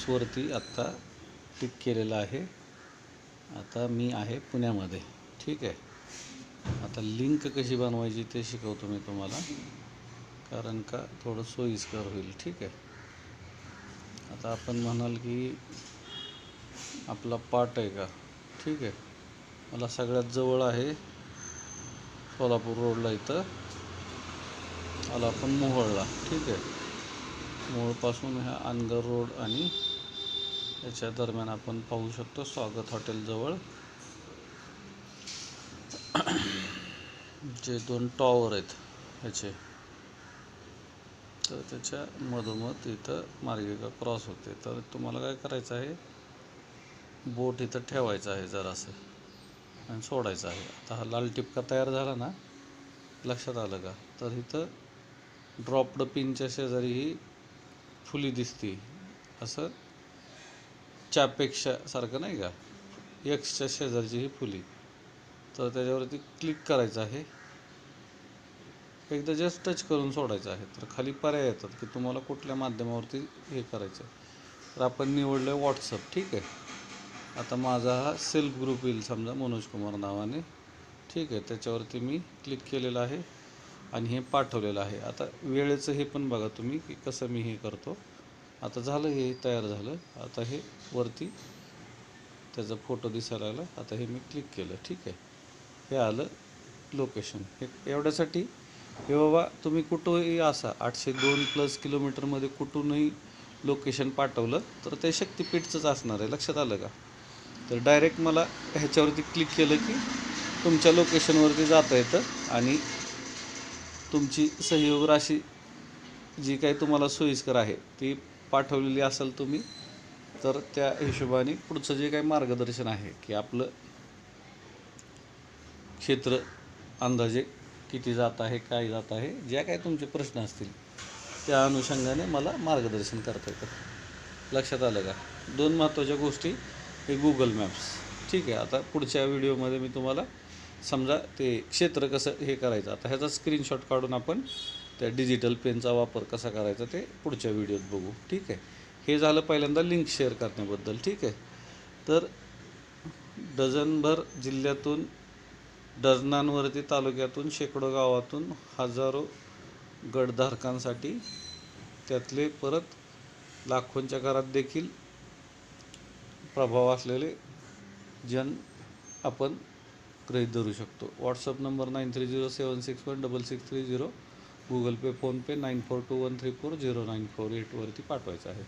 मॅप्सवरती आत्ता टिक केलेलं आहे. आता मी आहे पुण्यामध्ये. ठीक आहे. आता लिंक कशी बनवायची ते शिकवतो मी तुम्हाला, कारण का थोडं सोयीस्कर होईल. ठीक आहे. आता आपण म्हणाल की आपला पाट आहे का. ठीक आहे. मला सगळ्यात जवळ आहे सोलापूर रोडला, इथं आला आपण मोहोळला. ठीक आहे. मोहोळपासून ह्या अनगर रोड आणि याच्या दरम्यान आपण पाहू शकतो स्वागत हॉटेलजवळ जे 2 टॉवर आहेत ह्याचे, तर त्याच्या मधोमध इथं मार्गिका क्रॉस होते. तर तुम्हाला काय करायचं आहे, बोट इथं ठेवायचं आहे जरासं आणि सोडायचं आहे. आता हा लाल टिपका तयार झाला ना, लक्षात आलं का. तर इथं ड्रॉप्ड पिनच्या शेजारी ही फुली दिसते, असं चापेक्षा सारखं नाही का, एक्सच्या शेजारची ही फुली. तर त्याच्यावरती क्लिक करायचं आहे, एकदा जस्ट टच करून सोडायचं आहे. तर खाली पर्याय येतात की तुम्हाला कुठल्या माध्यमावरती हे करायचं आहे. तर आपण निवडलं आहे व्हॉट्सअप. ठीक आहे. आता माझा हा सेल्फ ग्रुप येईल समजा मनोज कुमार नावाने. ठीक आहे. त्याच्यावरती मी क्लिक केलेलं आहे आणि हे पाठवलेलं आहे. आता वेळेचं हे पण बघा तुम्ही की कसं मी हे करतो. आता झालं, हे तयार झालं. आता हे वरती त्याचा फोटो दिसायला लागला. आता हे मी क्लिक केलं. ठीक आहे. हे आलं लोकेशन. हे एवढ्यासाठी हे बाबा तुम्ही कुठंही असा 802+ किलोमीटरमध्ये कुठूनही लोकेशन पाठवलं तर ते शक्तिपीठचंच असणार आहे. लक्षात आलं का. तर डायरेक्ट मला ह्याच्यावरती क्लिक केलं की तुमच्या लोकेशनवरती जाता येतं आणि तुमची सहयोग राशी जी काही तुम्हाला सोयीस्कर आहे ती पाठवलेली असेल तुम्ही, तर त्या हिशोबाने पुढचं जे काही मार्गदर्शन आहे की आपलं क्षेत्र अंदाजे किती जात आहे, काय जात आहे, ज्या काही तुमचे प्रश्न असतील त्या अनुषंगाने मला मार्गदर्शन करता येतं. लक्षात आलं का. 2 महत्त्वाच्या गोष्टी हे गुगल मॅप्स. ठीक आहे. आता पुढच्या व्हिडिओमध्ये मी तुम्हाला समजा ते क्षेत्र कसं हे करायचं, आता ह्याचा स्क्रीनशॉट काढून आपण त्या डिजिटल पेनचा वापर कसा करायचा ते पुढच्या व्हिडिओत बघू. ठीक आहे. हे झालं पहिल्यांदा लिंक शेअर करण्याबद्दल. ठीक आहे. तर डझनभर जिल्ह्यातून, डझनांवरती तालुक्यातून, शेकडो गावातून, हजारो गडधारकांसाठी, त्यातले परत लाखोंच्या घरात देखील प्रभाव असलेले जन आपण गृहीत धरू शकतो. व्हॉट्सअप नंबर 9307616630, गुगल पे, फोनपे 9421340948 वरती पाठवायचा आहे.